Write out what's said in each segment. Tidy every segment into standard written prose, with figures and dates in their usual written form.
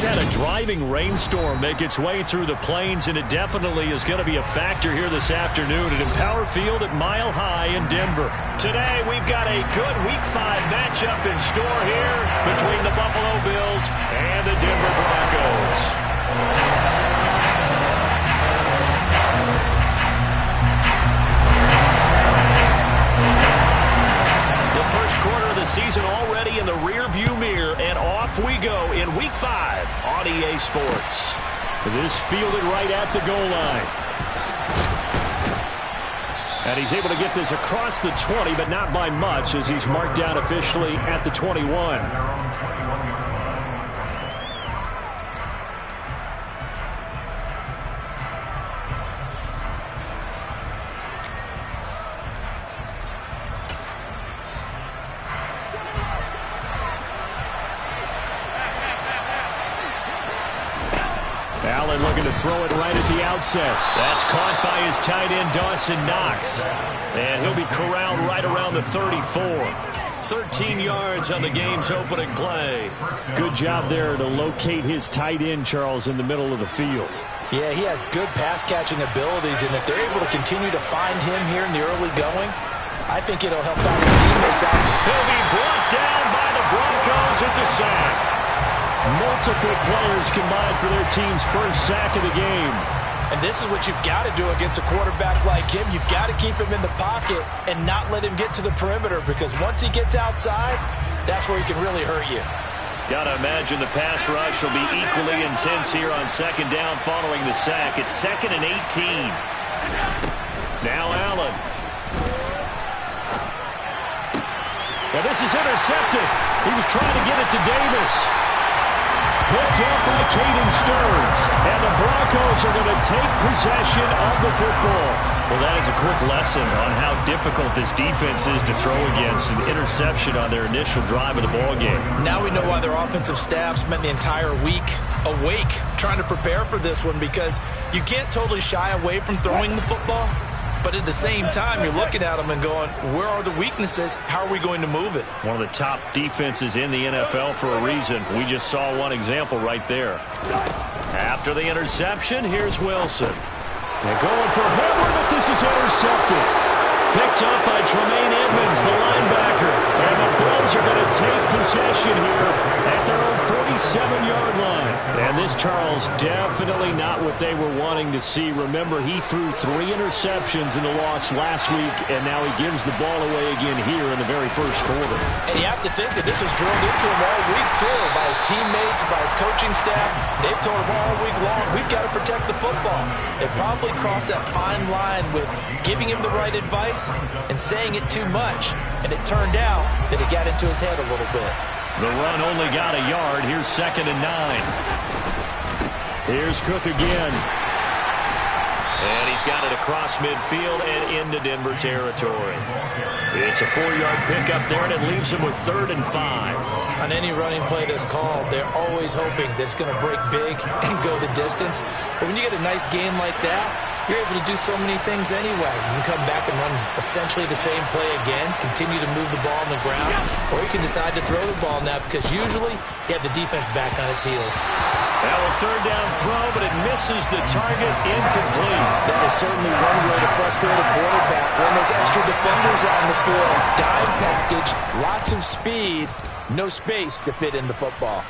had a driving rainstorm make its way through the plains, and it definitely is going to be a factor here this afternoon at Empower Field at Mile High in Denver. Today, we've got a good Week 5 matchup in store here between the Buffalo Bills and the Denver Broncos. First quarter of the season already in the rear-view mirror, and off we go in Week 5 on EA Sports. This fielded right at the goal line. And he's able to get this across the 20, but not by much, as he's marked down officially at the 21. Allen looking to throw it right at the outset. That's caught by his tight end, Dawson Knox. And he'll be corralled right around the 34. 13 yards on the game's opening play. Good job there to locate his tight end, Charles, in the middle of the field. Yeah, he has good pass-catching abilities, and if they're able to continue to find him here in the early going, I think it'll help out his teammates out. He'll be brought down by the Broncos. It's a sack. Multiple players combined for their team's first sack of the game. And this is what you've got to do against a quarterback like him. You've got to keep him in the pocket and not let him get to the perimeter, because once he gets outside, that's where he can really hurt you. Got to imagine the pass rush will be equally intense here on second down following the sack. It's 2nd and 18. Now Allen. Now this is intercepted. He was trying to get it to Davis. Picked up by Caden Stearns. And the Broncos are going to take possession of the football. Well, that is a quick lesson on how difficult this defense is to throw against. An interception on their initial drive of the ballgame. Now we know why their offensive staff spent the entire week awake trying to prepare for this one, because you can't totally shy away from throwing the football. But at the same time, you're looking at them and going, where are the weaknesses? How are we going to move it? One of the top defenses in the NFL for a reason. We just saw one example right there. After the interception, here's Wilson. They're going for Herbert, but this is intercepted. Picked up by Tremaine Edmonds, the linebacker. And the Bills are going to take possession here at their own 47-yard line. And this, Charles, definitely not what they were wanting to see. Remember, he threw 3 interceptions in the loss last week, and now he gives the ball away again here in the very first quarter. And you have to think that this was drilled into him all week, too, by his teammates, by his coaching staff. They've told him all week long, we've got to protect the football. They probably crossed that fine line with giving him the right advice and saying it too much. And it turned out that it got into his head a little bit. The run only got a yard. Here's 2nd and 9. Here's Cook again. And he's got it across midfield and into Denver territory. It's a 4-yard pickup there, and it leaves him with 3rd and 5. On any running play that's called, they're always hoping that it's going to break big and go the distance. But when you get a nice game like that, you're able to do so many things anyway. You can come back and run essentially the same play again, continue to move the ball on the ground, or you can decide to throw the ball now, because usually you have the defense back on its heels. Now a 3rd down throw, but it misses the target, incomplete. That is certainly one way to frustrate a quarterback when there's extra defenders on the field. Dime package, lots of speed, no space to fit in the football.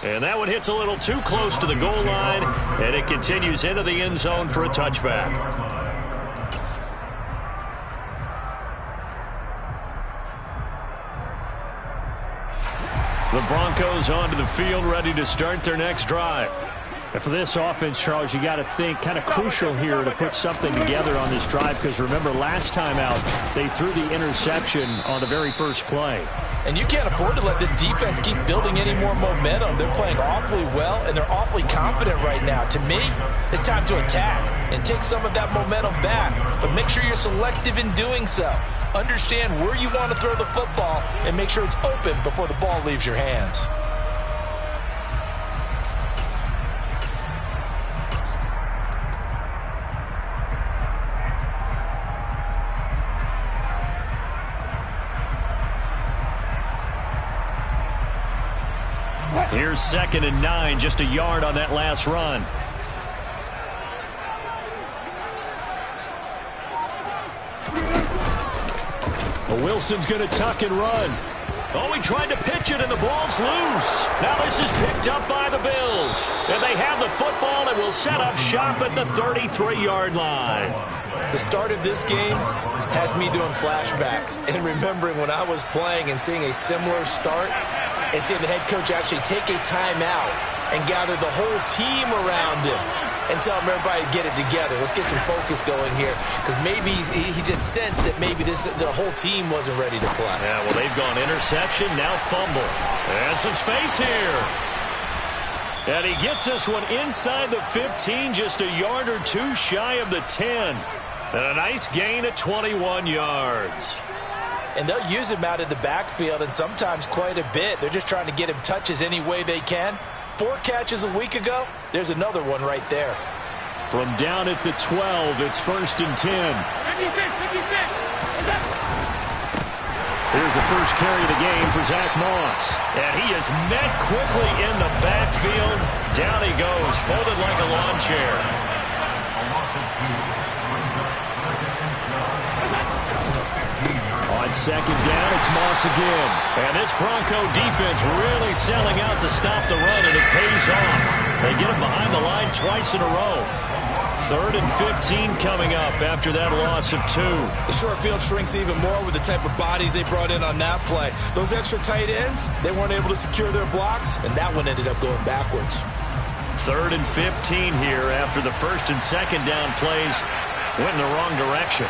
And that one hits a little too close to the goal line, and it continues into the end zone for a touchback. The Broncos onto the field, ready to start their next drive. And for this offense, Charles, you got to think kind of crucial here to put something together on this drive, because remember, last time out, they threw the interception on the very first play. And you can't afford to let this defense keep building any more momentum. They're playing awfully well, and they're awfully confident right now. To me, it's time to attack and take some of that momentum back. But make sure you're selective in doing so. Understand where you want to throw the football and make sure it's open before the ball leaves your hands. Here's 2nd and 9, just a yard on that last run. Wilson's going to tuck and run. Oh, he tried to pitch it, and the ball's loose. Now this is picked up by the Bills. And they have the football and will set up shop at the 33-yard line. The start of this game has me doing flashbacks and remembering when I was playing and seeing a similar start and seeing the head coach actually take a timeout and gather the whole team around him and tell everybody to get it together. Let's get some focus going here, because maybe he just sensed that maybe the whole team wasn't ready to play. Yeah, well, they've gone interception, now fumble. And some space here. And he gets this one inside the 15, just a yard or two shy of the 10. And a nice gain of 21 yards. And they'll use him out of the backfield, and sometimes quite a bit. They're just trying to get him touches any way they can. 4 catches a week ago. There's another one right there. From down at the 12, it's 1st and 10. Here's the first carry of the game for Zach Moss. And he is met quickly in the backfield. Down he goes, folded like a lawn chair. On 2nd down, it's Moss again. And this Bronco defense really selling out to stop the run, and it pays off. They get him behind the line twice in a row. 3rd and 15 coming up after that loss of 2. The short field shrinks even more with the type of bodies they brought in on that play. Those extra tight ends, they weren't able to secure their blocks, and that one ended up going backwards. 3rd and 15 here after the 1st and 2nd down plays went in the wrong direction.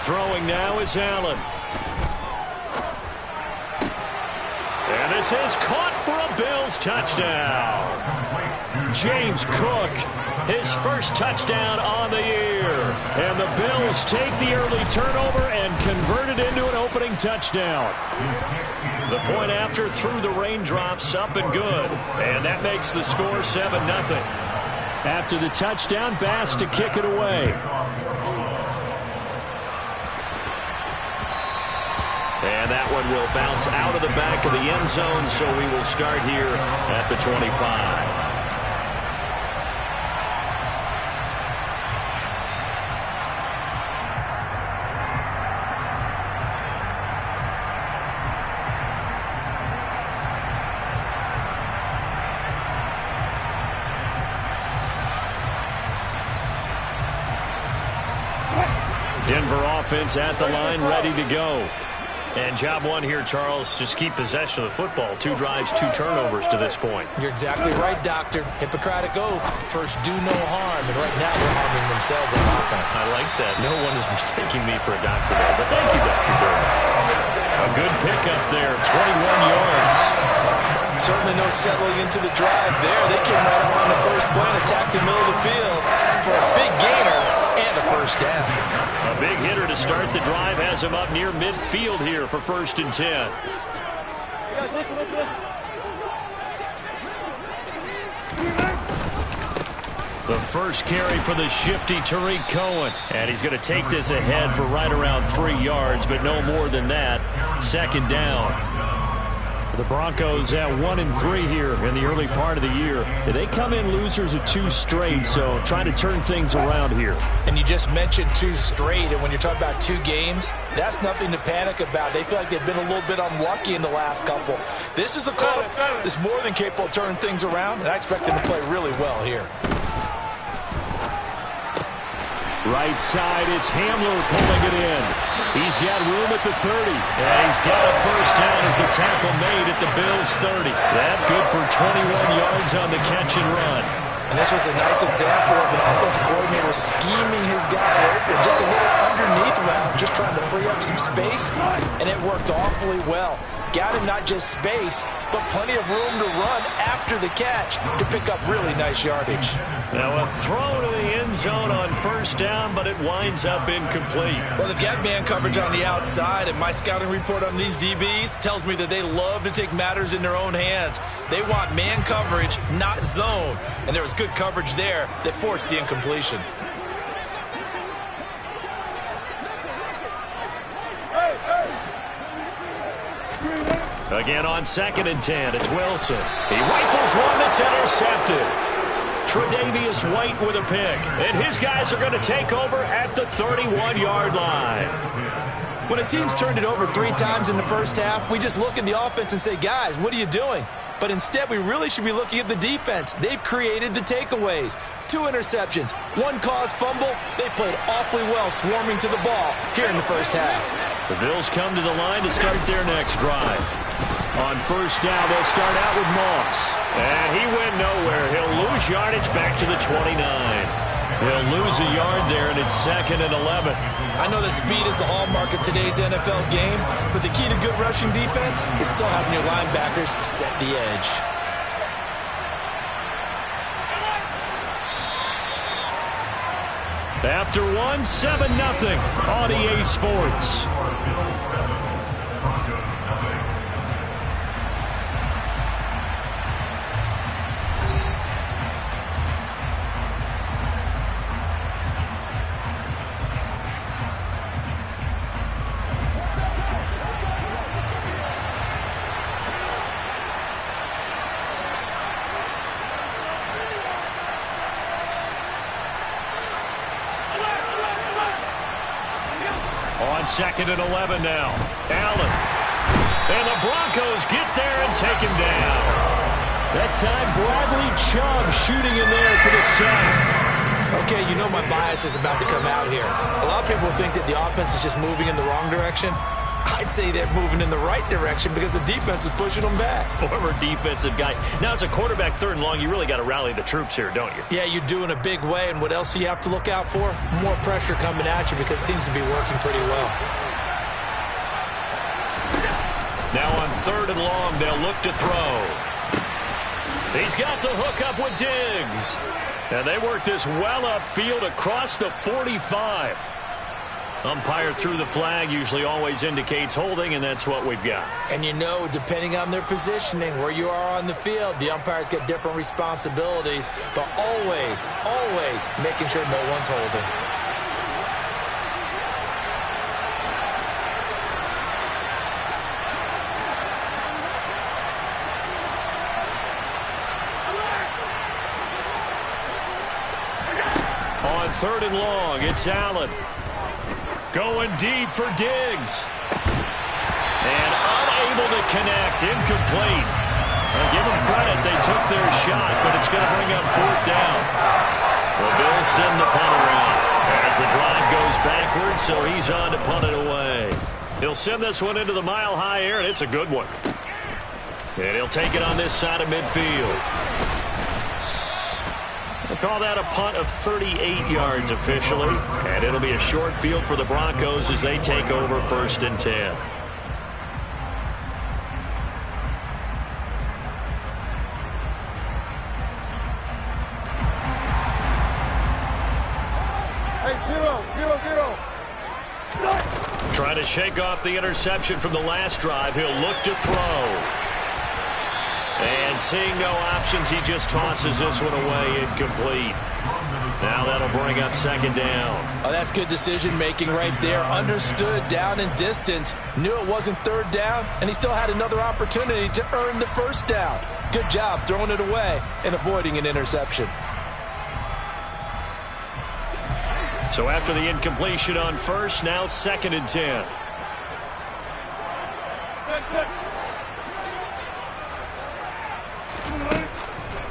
Throwing now is Allen. And this is caught for a Bills touchdown. James Cook, his first touchdown on the year. And the Bills take the early turnover and convert it into an opening touchdown. The point after through the raindrops, up and good. And that makes the score 7-0. After the touchdown, Bass to kick it away. And that one will bounce out of the back of the end zone, so we will start here at the 25. Denver offense at the line, ready to go. And job one here, Charles, just keep possession of the football. 2 drives, 2 turnovers to this point. You're exactly right, Doctor. Hippocratic oath. First, do no harm. And right now, they're harming themselves on offense. I like that. No one is mistaking me for a doctor there. But thank you, Dr. Burns. A good pickup there, 21 yards. Certainly no settling into the drive there. They came right up on the first play and attacked the middle of the field for a big gainer and a first down. A big hitter to start the drive has him up near midfield here for 1st and 10. The first carry for the shifty Tariq Cohen. And he's going to take this ahead for right around 3 yards, but no more than that. 2nd down. The Broncos at 1-3 here in the early part of the year. They come in losers of 2 straight, so trying to turn things around here. And you just mentioned 2 straight, and when you're talking about 2 games, that's nothing to panic about. They feel like they've been a little bit unlucky in the last couple. This is a club that's more than capable of turning things around, and I expect them to play really well here. Right side, it's Hamler pulling it in. He's got room at the 30. And he's got a first down as a tackle made at the Bills' 30. That good for 21 yards on the catch and run. And this was a nice example of an offensive coordinator scheming his guy open, just a little underneath route, just trying to free up some space, and it worked awfully well. Got him not just space, but plenty of room to run after the catch to pick up really nice yardage. Now a throw to the end zone on first down, but it winds up incomplete. Well, they've got man coverage on the outside, and my scouting report on these DBs tells me that they love to take matters in their own hands. They want man coverage, not zone. And there was good coverage there that forced the incompletion. Again on 2nd and 10, it's Wilson. He rifles one that's intercepted. Tre'Davious White with a pick. And his guys are going to take over at the 31-yard line. When a team's turned it over 3 times in the first half, we just look at the offense and say, guys, what are you doing? But instead, we really should be looking at the defense. They've created the takeaways. 2 interceptions, 1 caused fumble. They played awfully well swarming to the ball here in the first half. The Bills come to the line to start their next drive. On first down, they'll start out with Moss. And he went nowhere. He'll lose yardage back to the 29. He'll lose a yard there, and it's 2nd and 11. I know that speed is the hallmark of today's NFL game, but the key to good rushing defense is still having your linebackers set the edge. After 1, 7-0 on EA Sports. On 2nd and 11 now. Allen. And the Broncos get there and take him down. That time, Bradley Chubb shooting in there for the sack. Okay, you know my bias is about to come out here. A lot of people think that the offense is just moving in the wrong direction. I'd say they're moving in the right direction because the defense is pushing them back. Former defensive guy. Now, as a quarterback 3rd and long, you really got to rally the troops here, don't you? Yeah, you do in a big way. And what else do you have to look out for? More pressure coming at you because it seems to be working pretty well. Now on 3rd and long, they'll look to throw. He's got the hook up with Diggs. And they work this well upfield across the 45. Umpire threw the flag, usually always indicates holding, and that's what we've got. And you know, depending on their positioning, where you are on the field, the umpires get different responsibilities, but always, always making sure no one's holding. On 3rd and long, it's Allen. Going deep for Diggs. And unable to connect. Incomplete. I'll give them credit. They took their shot, but it's going to bring up 4th down. The Bills send the punter out as the drive goes backwards, so he's on to punt it away. He'll send this one into the mile-high air, and it's a good one. And he'll take it on this side of midfield. We'll call that a punt of 38 yards officially, and it'll be a short field for the Broncos as they take over 1st and 10. Trying to shake off the interception from the last drive. He'll look to throw. And seeing no options, he just tosses this one away, incomplete. Now that'll bring up 2nd down. Oh, that's good decision-making right there. Understood down and distance. Knew it wasn't 3rd down, and he still had another opportunity to earn the 1st down. Good job throwing it away and avoiding an interception. So after the incompletion on 1st, now 2nd and 10.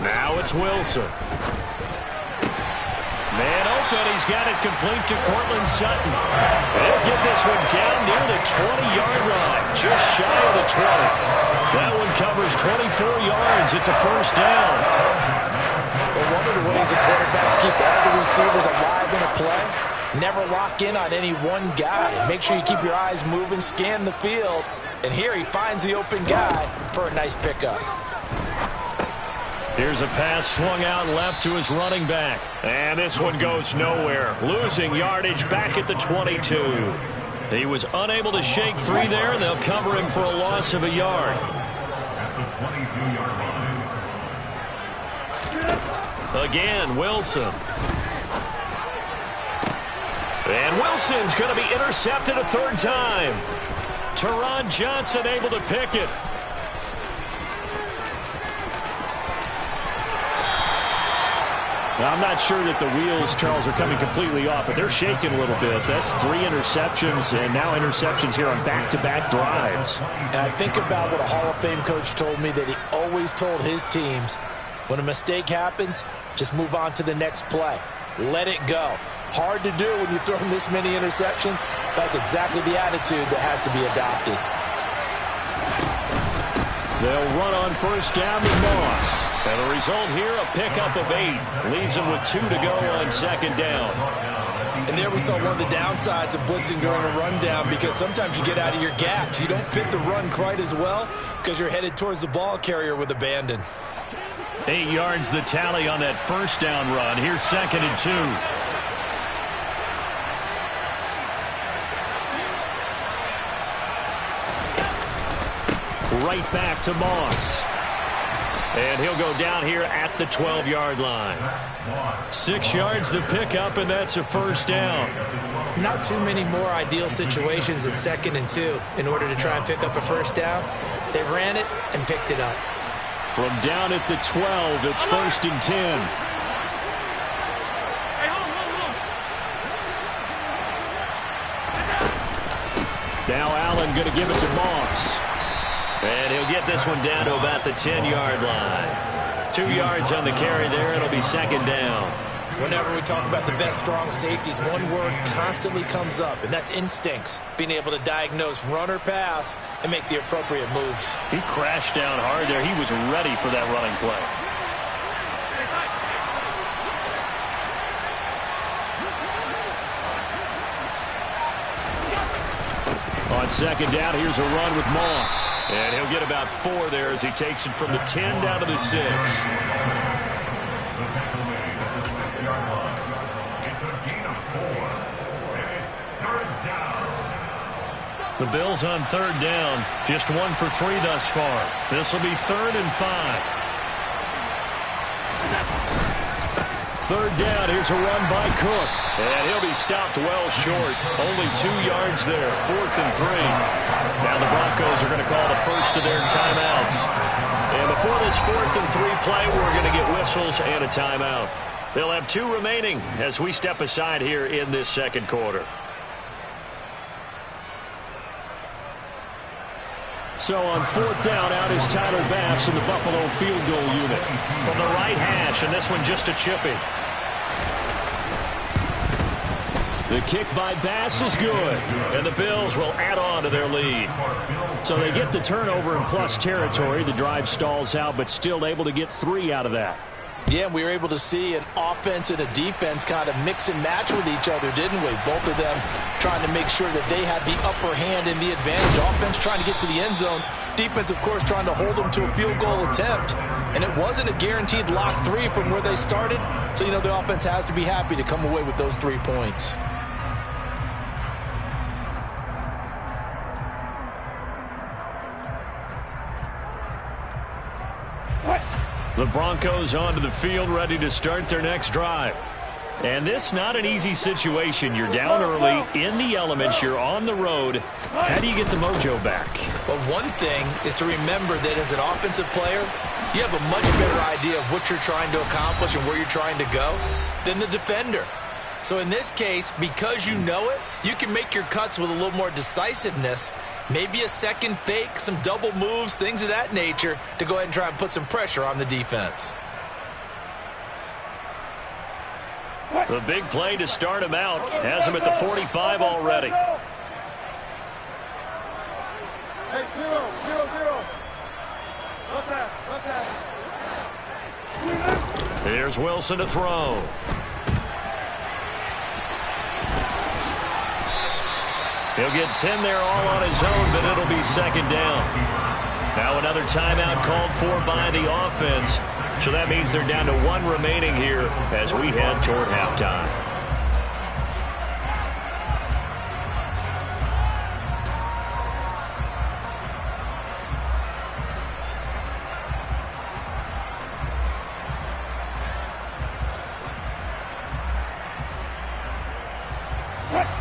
Now it's Wilson. Man open, he's got it complete to Cortland Sutton. They'll get this one down near the 20-yard line, just shy of the 20. That one covers 24 yards. It's a 1st down. Well, one of the ways the quarterbacks keep all the receivers alive in a play, never lock in on any one guy. Make sure you keep your eyes moving, scan the field. And here he finds the open guy for a nice pickup. Here's a pass swung out left to his running back. And this one goes nowhere. Losing yardage back at the 22. He was unable to shake free there, and they'll cover him for a loss of a yard. Again, Wilson. And Wilson's going to be intercepted a 3rd time. Teron Johnson able to pick it. I'm not sure that the wheels, Charles, are coming completely off, but they're shaking a little bit. That's 3 interceptions, and now interceptions here on back-to-back drives. And I think about what a Hall of Fame coach told me, that he always told his teams, when a mistake happens, just move on to the next play. Let it go. Hard to do when you've thrown this many interceptions. That's exactly the attitude that has to be adopted. They'll run on first down to Moss. And the result here, a pickup of 8. Leaves them with 2 to go on second down. And there we saw one of the downsides of blitzing during a rundown, because sometimes you get out of your gaps. You don't fit the run quite as well because you're headed towards the ball carrier with abandon. 8 yards the tally on that first down run. Here's 2nd and 2. Right back to Moss. And he'll go down here at the 12-yard line. 6 yards the pickup, and that's a first down. Not too many more ideal situations at 2nd and 2 in order to try and pick up a first down. They ran it and picked it up. From down at the 12, it's 1st and 10. Now Allen going to give it to Moss. And he'll get this one down to about the 10-yard line. 2 yards on the carry there. It'll be 2nd down. Whenever we talk about the best strong safeties, one word constantly comes up, and that's instincts. Being able to diagnose run or pass and make the appropriate moves. He crashed down hard there. He was ready for that running play. On second down, here's a run with Moss. And he'll get about 4 there as he takes it from the 10 down to the 6. The Bills on 3rd down, just 1 for 3 thus far. This will be 3rd and 5. 3rd down, here's a run by Cook. And he'll be stopped well short. Only 2 yards there, 4th and 3. Now the Broncos are going to call the first of their timeouts. And before this 4th and 3 play, we're going to get whistles and a timeout. They'll have 2 remaining as we step aside here in this second quarter. So on 4th down, out is Tyler Bass in the Buffalo field goal unit. From the right hash, and this one just a chipping. The kick by Bass is good, and the Bills will add on to their lead. So they get the turnover in plus territory. The drive stalls out, but still able to get 3 out of that. Yeah, we were able to see an offense and a defense kind of mix and match with each other, didn't we? Both of them trying to make sure that they had the upper hand and the advantage. Offense trying to get to the end zone. Defense, of course, trying to hold them to a field goal attempt. And it wasn't a guaranteed lock 3 from where they started. So, you know, the offense has to be happy to come away with those 3 points. The Broncos onto the field, ready to start their next drive. And this not an easy situation. You're down early, in the elements, you're on the road. How do you get the mojo back? Well, one thing is to remember that as an offensive player, you have a much better idea of what you're trying to accomplish and where you're trying to go than the defender. So in this case, because you know it, you can make your cuts with a little more decisiveness. Maybe a second fake, some double moves, things of that nature to go ahead and try and put some pressure on the defense. The big play to start him out has him at the 45 already. Hey, 0-0-0. Left pass. Here's Wilson to throw. He'll get 10 there all on his own, but it'll be 2nd down. Now another timeout called for by the offense. So that means they're down to 1 remaining here as we head toward halftime.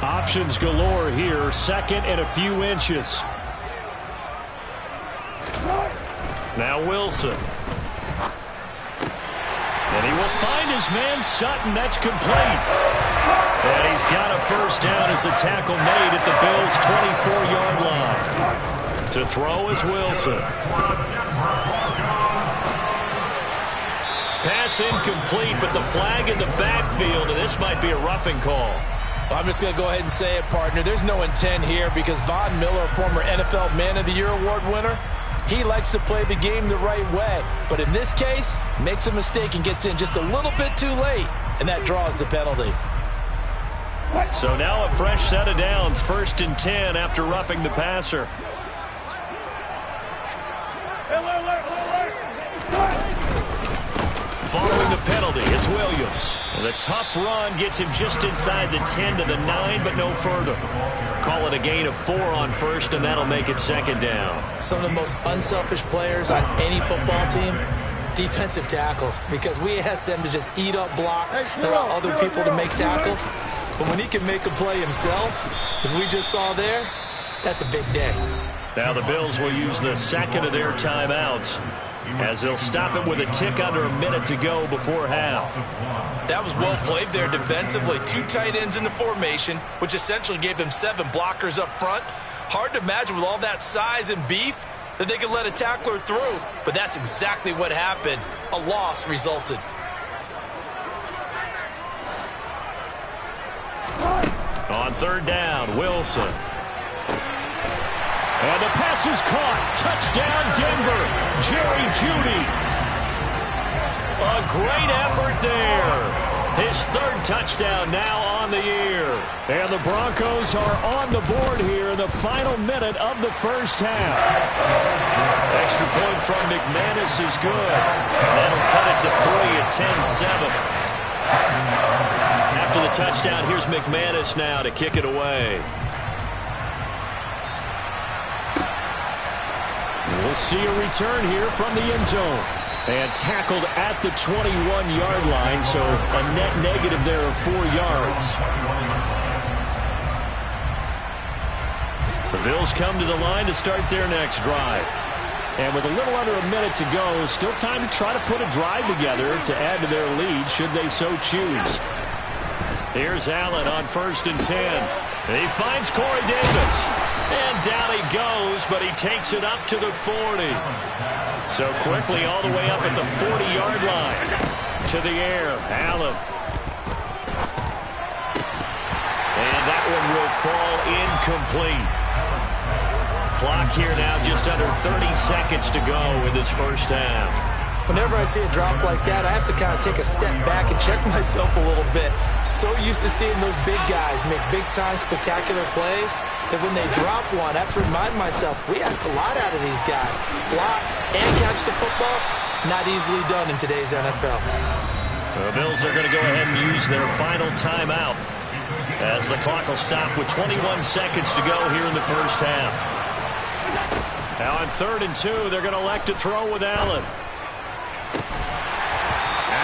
Options galore here. 2nd and a few inches. Now Wilson. And he will find his man Sutton. That's complete. And he's got a first down as the tackle made at the Bills' 24-yard line. To throw is Wilson. Pass incomplete, but the flag in the backfield, and this might be a roughing call. I'm just going to go ahead and say it, partner. There's no intent here because Von Miller, former NFL Man of the Year award winner, he likes to play the game the right way. But in this case, makes a mistake and gets in just a little bit too late, and that draws the penalty. So now a fresh set of downs, 1st and 10 after roughing the passer. Following the penalty, it's Williams. And the tough run gets him just inside the 10 to the 9, but no further. Call it a gain of 4 on 1st, and that'll make it 2nd down. Some of the most unselfish players on any football team, defensive tackles, because we ask them to just eat up blocks and allow other people to make tackles. But when he can make a play himself, as we just saw there, that's a big day. Now the Bills will use the 2nd of their timeouts, as they'll stop it with a tick under a minute to go before half. That was well played there defensively. 2 tight ends in the formation, which essentially gave them 7 blockers up front. Hard to imagine with all that size and beef that they could let a tackler through, but that's exactly what happened. A loss resulted. On 3rd down, Wilson. And the pass is caught. Touchdown, Denver. Jerry Jeudy. A great effort there. His 3rd touchdown now on the year. And the Broncos are on the board here in the final minute of the first half. Extra point from McManus is good. That'll cut it to 3 at 10-7. After the touchdown, here's McManus now to kick it away. We'll see a return here from the end zone. And tackled at the 21-yard line, so a net negative there of 4 yards. The Bills come to the line to start their next drive. And with a little under a minute to go, still time to try to put a drive together to add to their lead should they so choose. Here's Allen on 1st and 10. He finds Corey Davis. And down he goes, but he takes it up to the 40. So quickly all the way up at the 40-yard line. To the air, Allen. And that one will fall incomplete. Clock here now just under 30 seconds to go in this first half. Whenever I see a drop like that, I have to kind of take a step back and check myself a little bit. So used to seeing those big guys make big-time spectacular plays that when they drop one, I have to remind myself, we ask a lot out of these guys. Block and catch the football, not easily done in today's NFL. The Bills are going to go ahead and use their final timeout as the clock will stop with 21 seconds to go here in the first half. Now on 3rd and 2, they're going to elect to throw with Allen.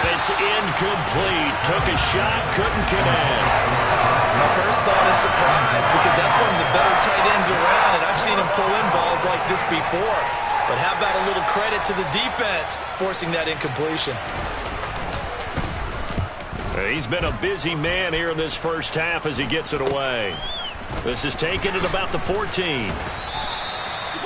And it's incomplete. Took a shot, couldn't connect. My first thought is surprise because that's one of the better tight ends around, and I've seen him pull in balls like this before. But how about a little credit to the defense forcing that incompletion? He's been a busy man here in this first half as he gets it away. This is taken at about the 14.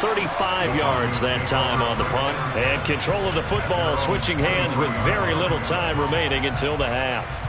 35 yards that time on the punt. And control of the football switching hands with very little time remaining until the half.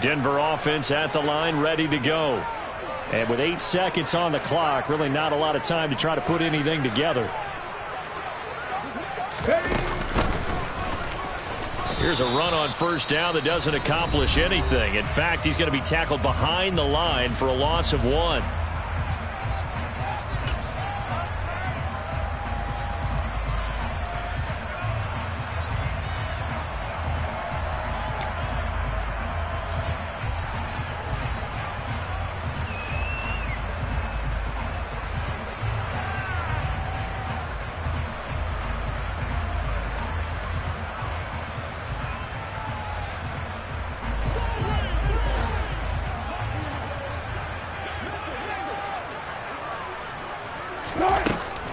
Denver offense at the line, ready to go. And with 8 seconds on the clock, really not a lot of time to try to put anything together. Here's a run on first down that doesn't accomplish anything. In fact, he's going to be tackled behind the line for a loss of 1.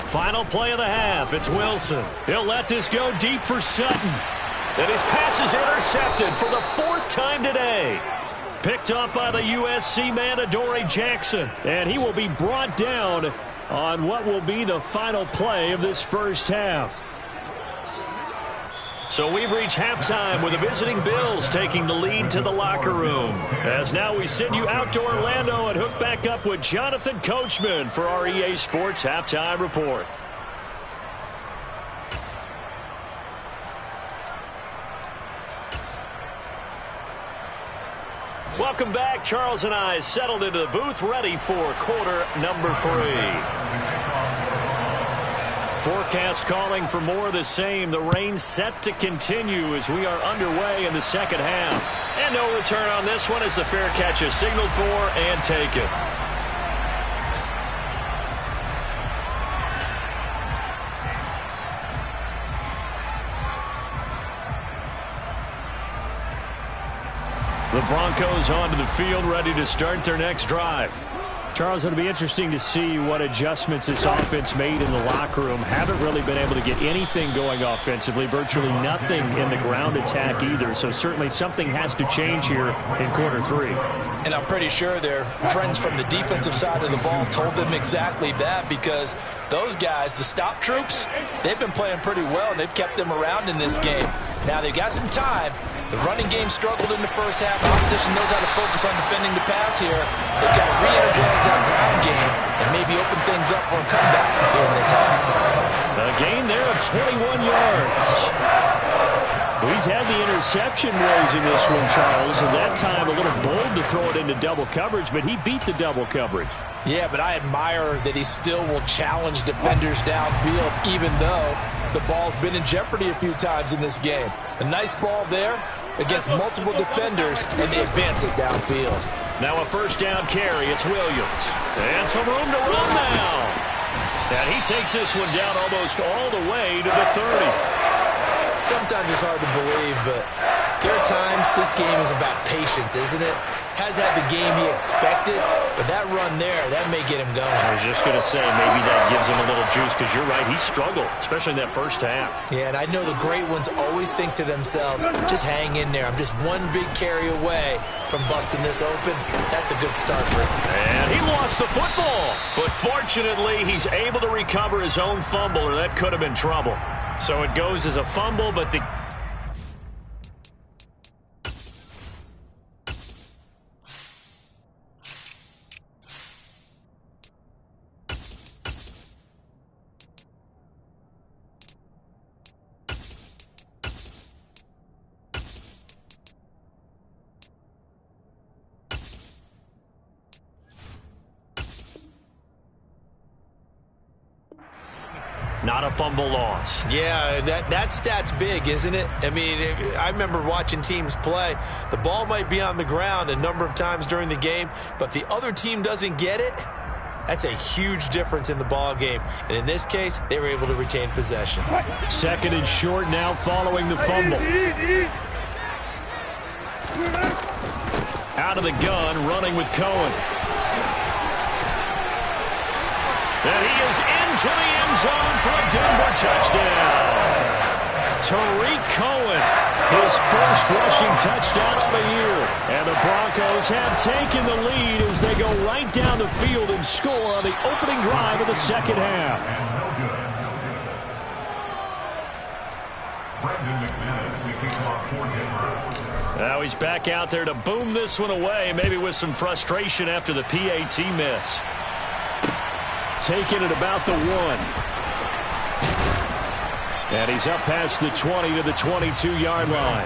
Final play of the half. It's Wilson. He'll let this go deep for Sutton. And his pass is intercepted for the 4th time today. Picked up by the USC man, Adoree Jackson. And he will be brought down on what will be the final play of this first half. So we've reached halftime with the visiting Bills taking the lead to the locker room. As now we send you out to Orlando and hook back up with Jonathan Coachman for our EA Sports Halftime Report. Welcome back. Charles and I settled into the booth ready for quarter number 3. Forecast calling for more of the same. The rain set to continue as we are underway in the second half. And no return on this one as the fair catch is signaled for and taken. The Broncos onto the field ready to start their next drive. Charles, it'll be interesting to see what adjustments this offense made in the locker room. Haven't really been able to get anything going offensively, virtually nothing in the ground attack either. So certainly something has to change here in quarter 3. And I'm pretty sure their friends from the defensive side of the ball told them exactly that, because those guys, the stop troops, they've been playing pretty well, and they've kept them around in this game. Now they've got some time. The running game struggled in the first half. Opposition knows how to focus on defending the pass here. They've got to re-energize that ground game and maybe open things up for a comeback here in this half. A gain there of 21 yards. He's had the interception woes in this one, Charles, and that time a little bold to throw it into double coverage, but he beat the double coverage. Yeah, but I admire that he still will challenge defenders downfield, even though the ball's been in jeopardy a few times in this game. A nice ball there against multiple defenders, and they advance it downfield. Now a first down carry. It's Williams. And some room to run now. And he takes this one down almost all the way to the 30. Sometimes it's hard to believe, but there are times this game is about patience, isn't it? Has had the game he expected, but that run there, that may get him going. I was just going to say, maybe that gives him a little juice, because you're right, he struggled, especially in that first half. Yeah, and I know the great ones always think to themselves, just hang in there. I'm just one big carry away from busting this open. That's a good start for him. And he lost the football, but fortunately, he's able to recover his own fumble, or that could have been trouble. So it goes as a fumble, but the not a fumble loss. Yeah, that stat's big, isn't it? I mean, I remember watching teams play. The ball might be on the ground a number of times during the game, but the other team doesn't get it. That's a huge difference in the ball game. And in this case, they were able to retain possession. Second and short now following the fumble. Out of the gun, running with Cohen. And he is into the end zone for a Denver touchdown. Tariq Cohen, his first rushing touchdown of the year. And the Broncos have taken the lead as they go right down the field and score on the opening drive of the second half. Now he's back out there to boom this one away, maybe with some frustration after the PAT miss. Taken at about the 1. And he's up past the 20 to the 22-yard line.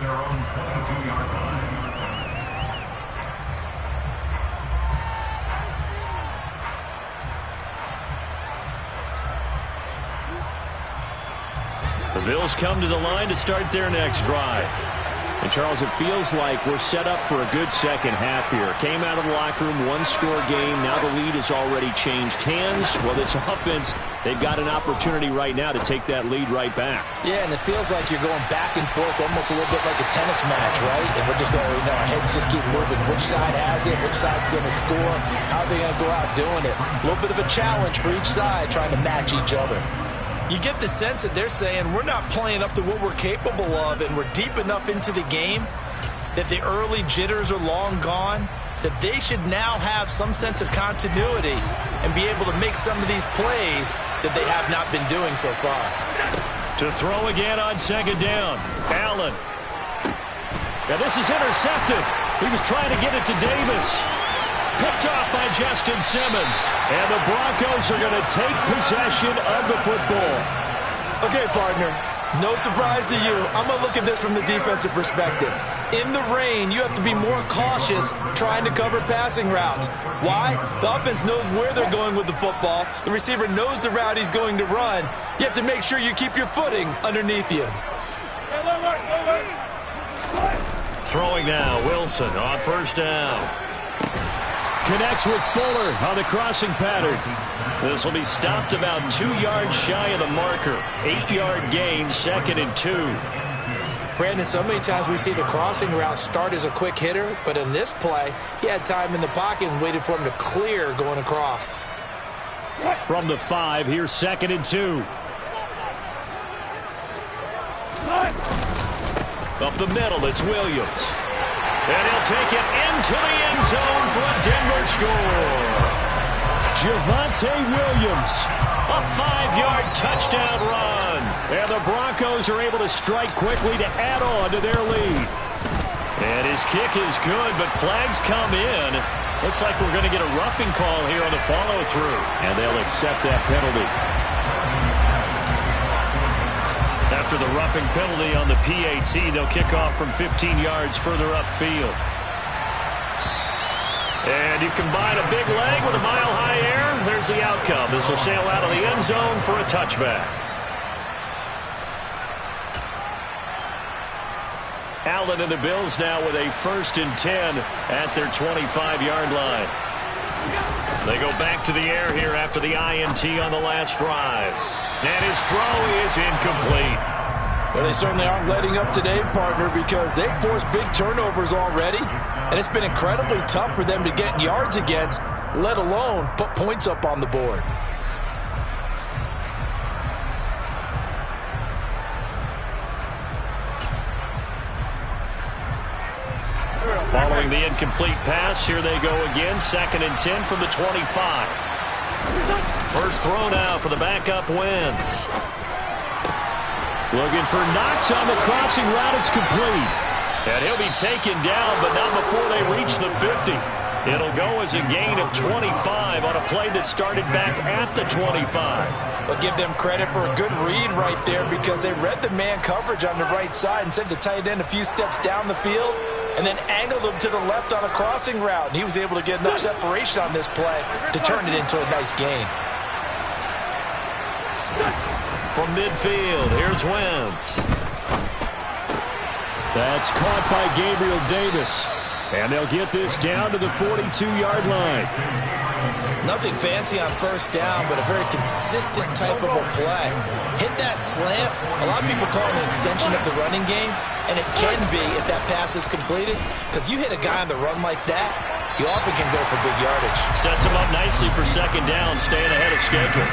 Their own 22-yard line. The Bills come to the line to start their next drive. And, Charles, it feels like we're set up for a good second half here. Came out of the locker room, one-score game. Now the lead has already changed hands. Well, this offense, they've got an opportunity right now to take that lead right back. Yeah, and it feels like you're going back and forth almost a little bit like a tennis match, right? And we're just, our heads just keep moving. Which side has it? Which side's going to score? How are they going to go out doing it? A little bit of a challenge for each side trying to match each other. You get the sense that they're saying we're not playing up to what we're capable of, and we're deep enough into the game that the early jitters are long gone, that they should now have some sense of continuity and be able to make some of these plays that they have not been doing so far. To throw again on second down, Allen. Now this is intercepted. He was trying to get it to Davis. Picked off by Justin Simmons. And the Broncos are going to take possession of the football. Okay, partner, no surprise to you. I'm going to look at this from the defensive perspective. In the rain, you have to be more cautious trying to cover passing routes. Why? The offense knows where they're going with the football. The receiver knows the route he's going to run. You have to make sure you keep your footing underneath you. Throwing now, Wilson on first down. Connects with Fuller on the crossing pattern. This will be stopped about 2 yards shy of the marker. 8-yard gain, 2nd and 2. Brandon, so many times we see the crossing route start as a quick hitter, but in this play, he had time in the pocket and waited for him to clear going across. From the 5, here's 2nd and 2. Up the middle, it's Williams. And he'll take it into the end zone for a Denver score. Javonte Williams, a 5-yard touchdown run. And the Broncos are able to strike quickly to add on to their lead. And his kick is good, but flags come in. Looks like we're going to get a roughing call here on the follow-through. And they'll accept that penalty. After the roughing penalty on the PAT, they'll kick off from 15 yards further upfield. And you combine a big leg with a mile-high air, there's the outcome. This will sail out of the end zone for a touchback. Allen and the Bills now with a 1st and 10 at their 25-yard line. They go back to the air here after the INT on the last drive. And his throw is incomplete. Well, they certainly aren't letting up today, partner, because they've forced big turnovers already. And it's been incredibly tough for them to get yards against, let alone put points up on the board. Following the incomplete pass, here they go again. 2nd and 10 from the 25. First throw now for the backup Wentz. Looking for Knox on the crossing route. It's complete. And he'll be taken down, but not before they reach the 50. It'll go as a gain of 25 on a play that started back at the 25. We'll give them credit for a good read right there because they read the man coverage on the right side and sent the tight end a few steps down the field and then angled him to the left on a crossing route. And he was able to get enough separation on this play to turn it into a nice gain. From midfield, here's Wentz. That's caught by Gabriel Davis. And they'll get this down to the 42-yard line. Nothing fancy on first down, but a very consistent type of a play. Hit that slant. A lot of people call it an extension of the running game. and it can be if that pass is completed, because you hit a guy on the run like that, you often can go for big yardage. Sets him up nicely for second down, staying ahead of schedule.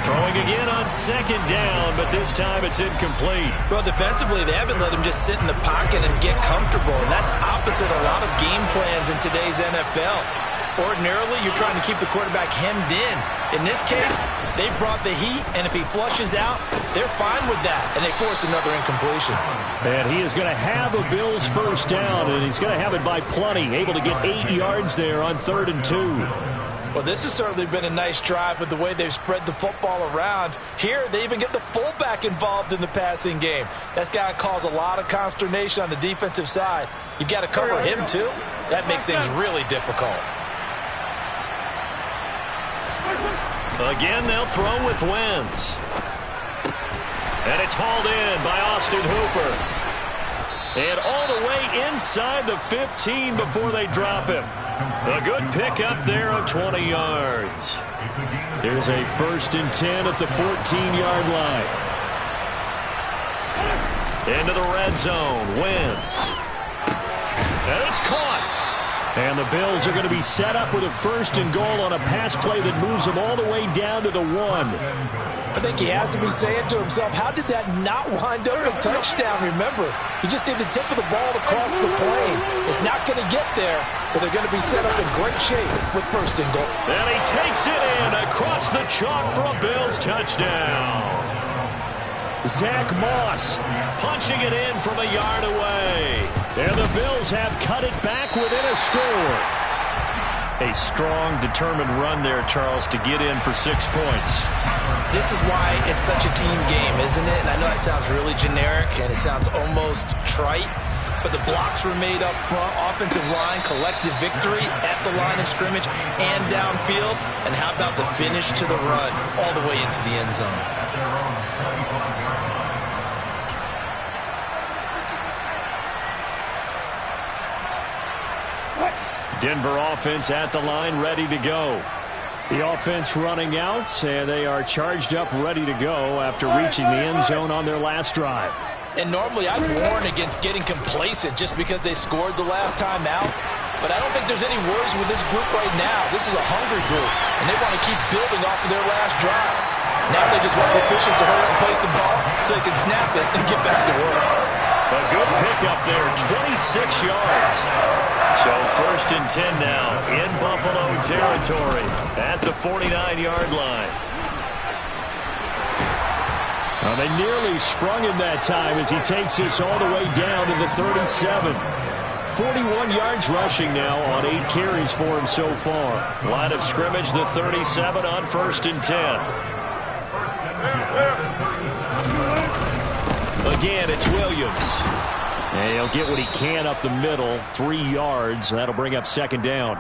Throwing again on second down, but this time it's incomplete. Well, defensively, they haven't let him just sit in the pocket and get comfortable, and that's opposite a lot of game plans in today's NFL. Ordinarily, you're trying to keep the quarterback hemmed in. In this case, they brought the heat, and if he flushes out, they're fine with that, and they force another incompletion. And he is going to have a Bills first down, and he's going to have it by plenty, able to get 8 yards there on 3rd and 2. Well, this has certainly been a nice drive with the way they've spread the football around. Here, they even get the fullback involved in the passing game. That's got to cause a lot of consternation on the defensive side. You've got to cover him, too. That makes things really difficult. Again, they'll throw with Wentz. And it's hauled in by Austin Hooper. And all the way inside the 15 before they drop him. A good pickup there of 20 yards. There's a 1st and 10 at the 14-yard line. Into the red zone. Wentz. And it's caught. And the Bills are going to be set up with a 1st and goal on a pass play that moves them all the way down to the 1. I think he has to be saying to himself, how did that not wind up a touchdown? Remember, you just need the tip of the ball to cross the plane. It's not going to get there, but they're going to be set up in great shape with 1st and goal. And he takes it in across the chalk for a Bills touchdown. Zach Moss punching it in from a yard away. And the Bills have cut it back within a score. A strong, determined run there, Charles, to get in for 6 points. This is why it's such a team game, isn't it? And I know that sounds really generic and it sounds almost trite, but the blocks were made up front, offensive line, collective victory at the line of scrimmage and downfield. And how about the finish to the run all the way into the end zone? Denver offense at the line, ready to go. The offense running out, and they are charged up, ready to go after reaching the end zone on their last drive. And normally I'd warn against getting complacent just because they scored the last time out. But I don't think there's any worries with this group right now. This is a hungry group, and they want to keep building off of their last drive. Now they just want the officials to hurry up and place the ball so they can snap it and get back to work. A good pickup there, 26 yards. So 1st and 10 now in Buffalo territory at the 49-yard line. Well, they nearly sprung him that time as he takes this all the way down to the 37. 41 yards rushing now on 8 carries for him so far. Line of scrimmage, the 37 on 1st and 10. Again, it's Williams. And he'll get what he can up the middle, 3 yards. That'll bring up 2nd down.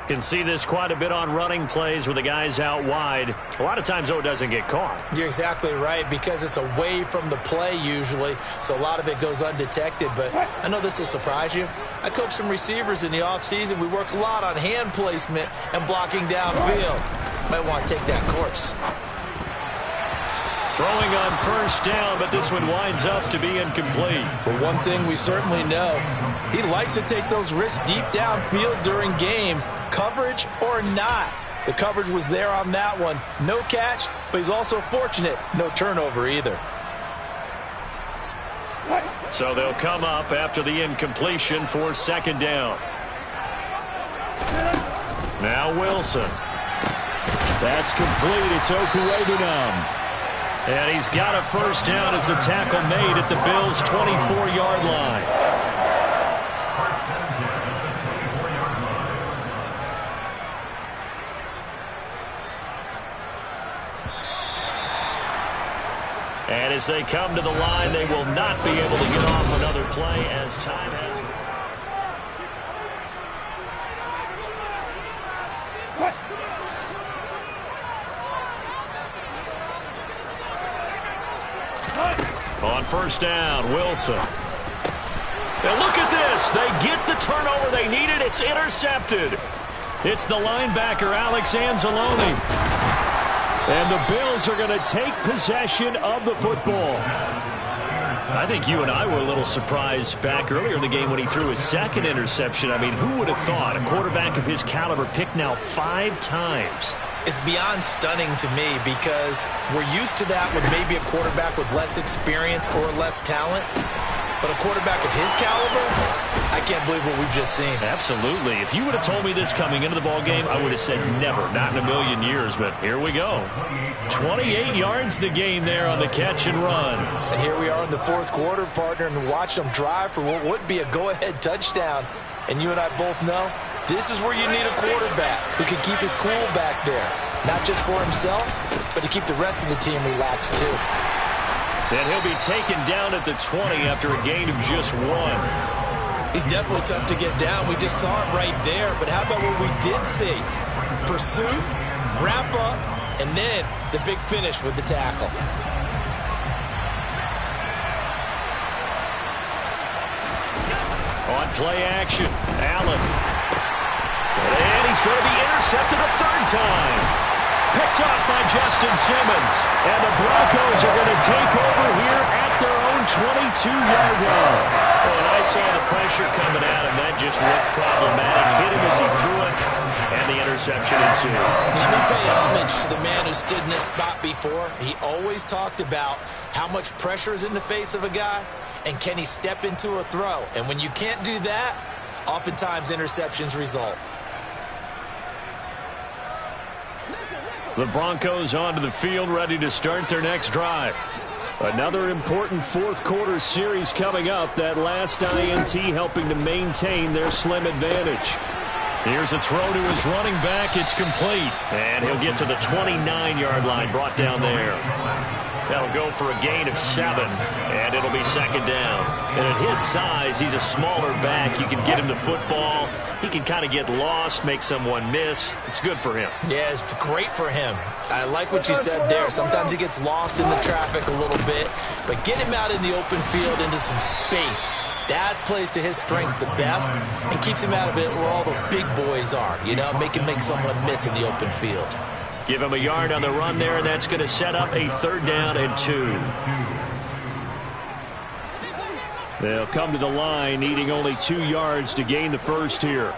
Can see this quite a bit on running plays where the guy's out wide. A lot of times, though, it doesn't get caught. You're exactly right, because it's away from the play usually, so a lot of it goes undetected. But I know this will surprise you. I coach some receivers in the offseason. We work a lot on hand placement and blocking downfield. Might want to take that course. Throwing on 1st down, but this one winds up to be incomplete. But one thing we certainly know, he likes to take those risks deep downfield during games, coverage or not. The coverage was there on that one. No catch, but he's also fortunate. No turnover either. So they'll come up after the incompletion for 2nd down. Now Wilson. That's complete. It's Okuwebunam. And he's got a 1st down as the tackle made at the Bills' 24-yard line. And as they come to the line, they will not be able to get off another play as time has... On 1st down, Wilson. And look at this. They get the turnover they needed. It's intercepted. It's the linebacker, Alex Anzalone. And the Bills are going to take possession of the football. I think you and I were a little surprised back earlier in the game when he threw his second interception. I mean, who would have thought a quarterback of his caliber picked now 5 times? It's beyond stunning to me because we're used to that with maybe a quarterback with less experience or less talent. But a quarterback of his caliber, I can't believe what we've just seen. Absolutely. If you would have told me this coming into the ball game, I would have said never, not in a million years. But here we go. 28 yards the gain there on the catch and run. And here we are in the fourth quarter, partner, and watch them drive for what would be a go-ahead touchdown. And you and I both know this is where you need a quarterback who can keep his cool back there. Not just for himself, but to keep the rest of the team relaxed too. And he'll be taken down at the 20 after a gain of just 1. He's definitely tough to get down. We just saw it right there. But how about what we did see? Pursuit, wrap up, and then the big finish with the tackle. On play action, Allen. And he's going to be intercepted a 3rd time. Picked off by Justin Simmons. And the Broncos are going to take over here at their own 22-yard line. When I saw the pressure coming at him, that just looked problematic. Hit him as he threw it, and the interception ensued. Let me pay homage to the man who stood in this spot before. He always talked about how much pressure is in the face of a guy, and can he step into a throw. And when you can't do that, oftentimes interceptions result. The Broncos onto the field, ready to start their next drive. Another important fourth quarter series coming up. That last INT helping to maintain their slim advantage. Here's a throw to his running back. It's complete. And he'll get to the 29-yard line, brought down there. That'll go for a gain of 7, and it'll be 2nd down. And at his size, he's a smaller back. You can get him the football. He can kind of get lost, make someone miss. It's good for him. Yeah, it's great for him. I like what you said there. Sometimes he gets lost in the traffic a little bit, but get him out in the open field into some space. That plays to his strengths the best and keeps him out of it where all the big boys are, you know, make him make someone miss in the open field. Give him a yard on the run there, and that's going to set up a 3rd down and 2. They'll come to the line, needing only 2 yards to gain the first here.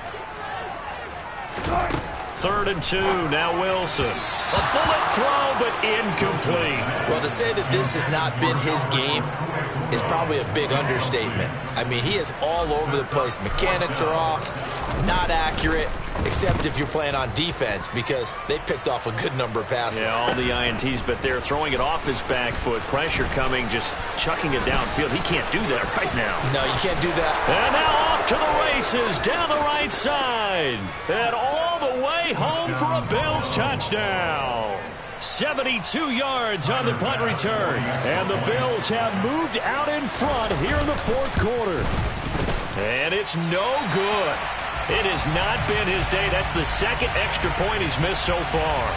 3rd and 2, now Wilson. A bullet throw, but incomplete. Well, to say that this has not been his game is probably a big understatement. I mean, he is all over the place. Mechanics are off, not accurate, except if you're playing on defense, because they picked off a good number of passes. Yeah, all the INTs, but they're throwing it off his back foot. Pressure coming, just chucking it downfield. He can't do that right now. No, you can't do that. And now off to the races, down the right side. And all the way home for a Bills touchdown. 72 yards on the punt return. And the Bills have moved out in front here in the fourth quarter. And it's no good. It has not been his day. That's the 2nd extra point he's missed so far.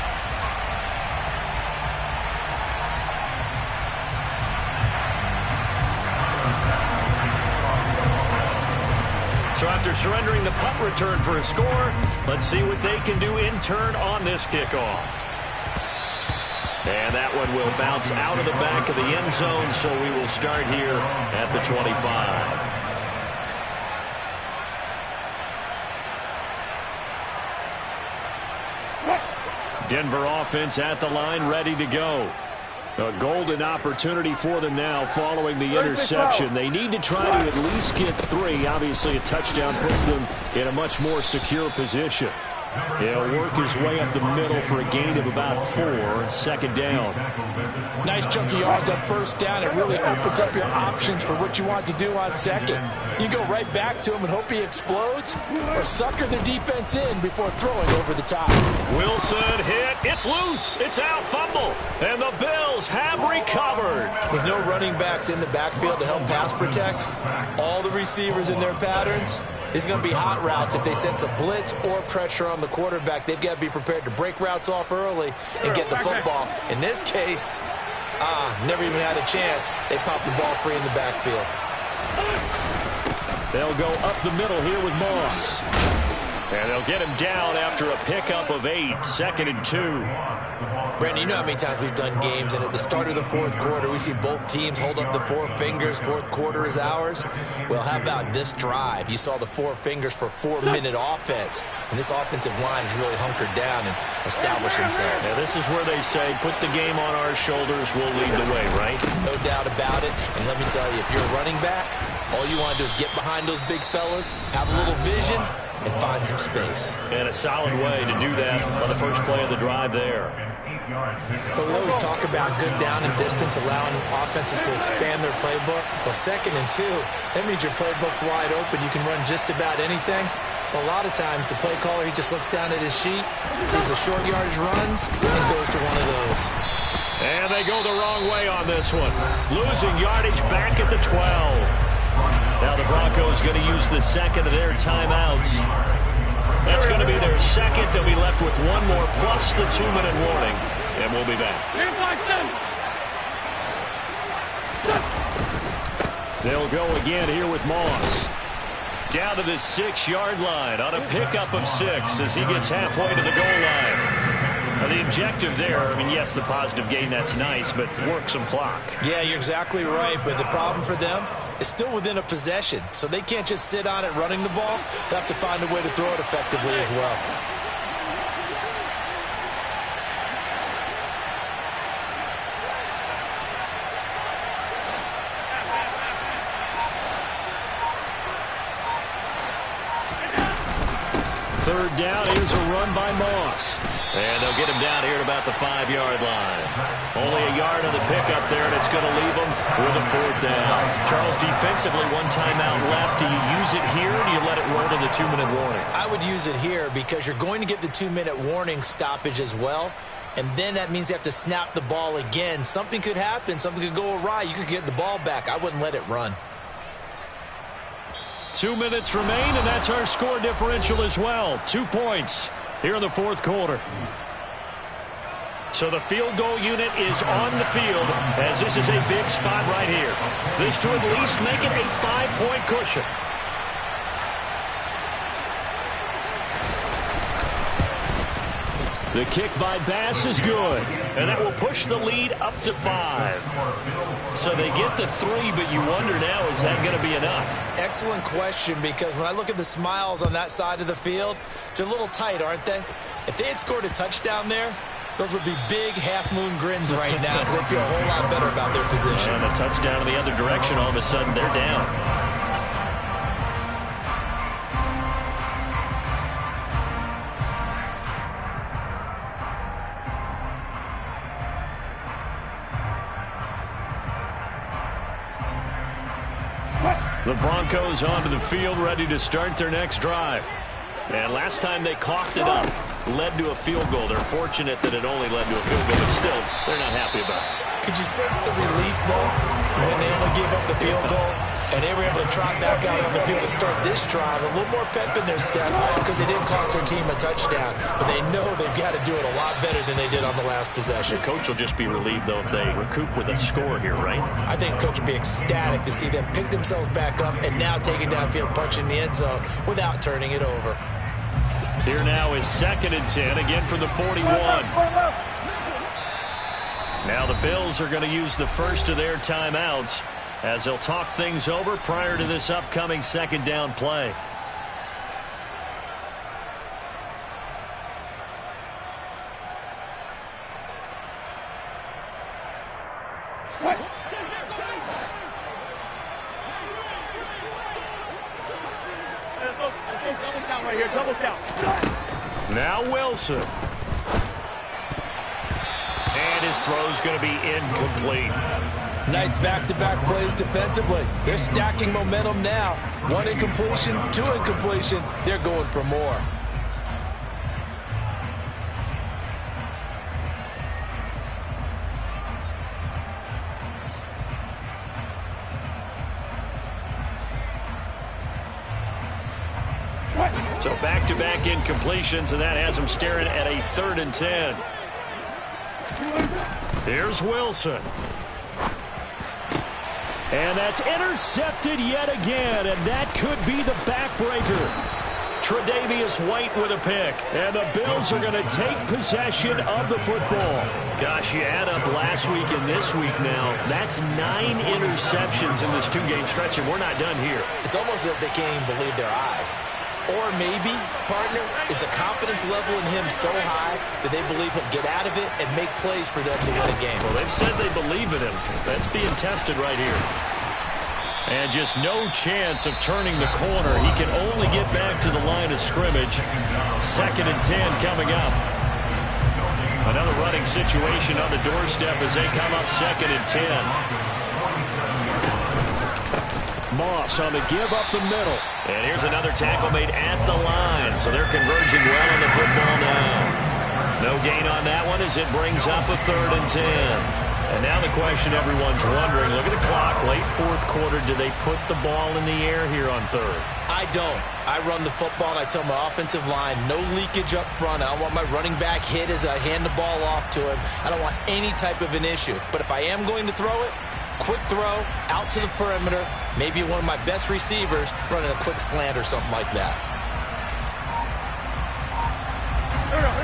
So after surrendering the punt return for a score, let's see what they can do in turn on this kickoff. And that one will bounce out of the back of the end zone, so we will start here at the 25. Denver offense at the line, ready to go. A golden opportunity for them now following the interception. They need to try to at least get 3. Obviously, a touchdown puts them in a much more secure position. He'll work his way up the middle for a gain of about 4. 2nd down. Nice chunky yards on 1st down. It really opens up your options for what you want to do on 2nd. You go right back to him and hope he explodes, or sucker the defense in before throwing over the top. Wilson hit. It's loose. It's out. Fumble. And the Bills have recovered. With no running backs in the backfield to help pass protect, all the receivers in their patterns, it's going to be hot routes. If they sense a blitz or pressure on the quarterback, they've got to be prepared to break routes off early and get the football. In this case, never even had a chance. They popped the ball free in the backfield. They'll go up the middle here with Moss. And they'll get him down after a pickup of 8, 2nd and 2. Brandon, you know how many times we've done games, and at the start of the fourth quarter, we see both teams hold up the 4 fingers. Fourth quarter is ours. Well, how about this drive? You saw the 4 fingers for 4-minute offense, and this offensive line has really hunkered down and established themselves. Now, this is where they say, put the game on our shoulders, we'll lead the way, right? No doubt about it. And let me tell you, if you're a running back, all you want to do is get behind those big fellas, have a little vision, and find some space. And a solid way to do that on the first play of the drive there. But we always talk about good down and distance, allowing offenses to expand their playbook. Well, 2nd and 2, that means your playbook's wide open. You can run just about anything. But a lot of times, the play caller, he just looks down at his sheet, sees the short yardage runs, and goes to one of those. And they go the wrong way on this one. Losing yardage back at the 12. Now the Broncos going to use the 2nd of their timeouts. That's going to be their 2nd. They'll be left with 1 more plus the 2-minute warning. And we'll be back. They'll go again here with Moss. Down to the 6-yard line on a pickup of 6 as he gets halfway to the goal line. Now the objective there, I mean, yes, the positive gain, that's nice, but work some clock. Yeah, you're exactly right, but the problem for them is still within a possession, so they can't just sit on it running the ball. They have to find a way to throw it effectively as well. Third down, here's a run by Moss. And they'll get him down here at about the 5-yard line. Only a yard on the pickup there, and it's going to leave them with a 4th down. Charles, defensively, 1 timeout left. Do you use it here, or do you let it roll to the 2-minute warning? I would use it here because you're going to get the 2-minute warning stoppage as well. And then that means you have to snap the ball again. Something could happen. Something could go awry. You could get the ball back. I wouldn't let it run. 2 minutes remain, and that's our score differential as well. 2 points here in the fourth quarter. So the field goal unit is on the field as this is a big spot right here. This to at least make it a 5-point cushion. The kick by Bass is good, and that will push the lead up to 5. So they get the 3, but you wonder now, is that going to be enough? Excellent question, because when I look at the smiles on that side of the field, they're a little tight, aren't they? If they had scored a touchdown there, those would be big half-moon grins right now because they feel a whole lot better about their position. And a touchdown in the other direction, all of a sudden they're down. The Broncos onto the field, ready to start their next drive. And last time they coughed it up, led to a field goal. They're fortunate that it only led to a field goal, but still, they're not happy about it. Could you sense the relief, though, when they only gave up the field goal and they were able to trot back out on the field and start this drive? A little more pep in their step because they didn't cost their team a touchdown, but they know they've got to do it a lot better than they did on the last possession. The coach will just be relieved, though, if they recoup with a score here, right? I think coach will be ecstatic to see them pick themselves back up and now take it downfield, punch in the end zone without turning it over. Here now is 2nd and 10, again from the 41. Now the Bills are going to use the first of their timeouts as they'll talk things over prior to this upcoming 2nd down play. Now Wilson. And his throw's going to be incomplete. Nice back-to-back plays defensively. They're stacking momentum now. 1 incompletion, 2 incompletion. They're going for more. So back-to-back incompletions, and that has them staring at a 3rd and 10. Here's Wilson. And that's intercepted yet again, and that could be the backbreaker. Tre'Davious Davis White with a pick. And the Bills are going to take possession of the football. Gosh, you add up last week and this week now. That's 9 interceptions in this 2-game stretch, and we're not done here. It's almost as if they can't even believe their eyes. Or maybe, partner, is the confidence level in him so high that they believe he'll get out of it and make plays for them to win a game. Well, they've said they believe in him. That's being tested right here. And just no chance of turning the corner. He can only get back to the line of scrimmage. 2nd and 10 coming up. Another running situation on the doorstep as they come up 2nd and 10. Moss on the give up the middle. And here's another tackle made at the line. So they're converging well on the football now. No gain on that one as it brings up a 3rd and 10. And now the question everyone's wondering, look at the clock, late 4th quarter. Do they put the ball in the air here on 3rd? I don't. I run the football, and I tell my offensive line, no leakage up front. I don't want my running back hit as I hand the ball off to him. I don't want any type of an issue. But if I am going to throw it, quick throw, out to the perimeter, maybe one of my best receivers running a quick slant or something like that.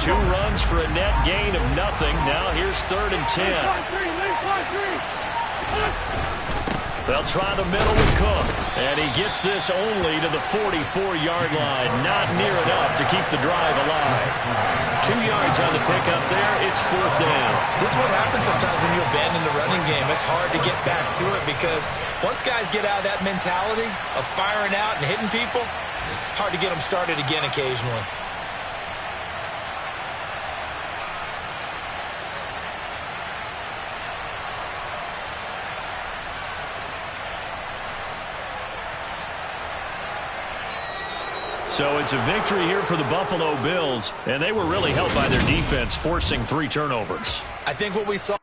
2 runs for a net gain of nothing. Now here's 3rd and 10. They'll try the middle with Cook. And he gets this only to the 44-yard line. Not near enough to keep the drive alive. 2 yards on the pickup there. It's 4th down. This is what happens sometimes when you abandon the running game. It's hard to get back to it because once guys get out of that mentality of firing out and hitting people, hard to get them started again occasionally. So it's a victory here for the Buffalo Bills, and they were really helped by their defense forcing 3 turnovers. I think what we saw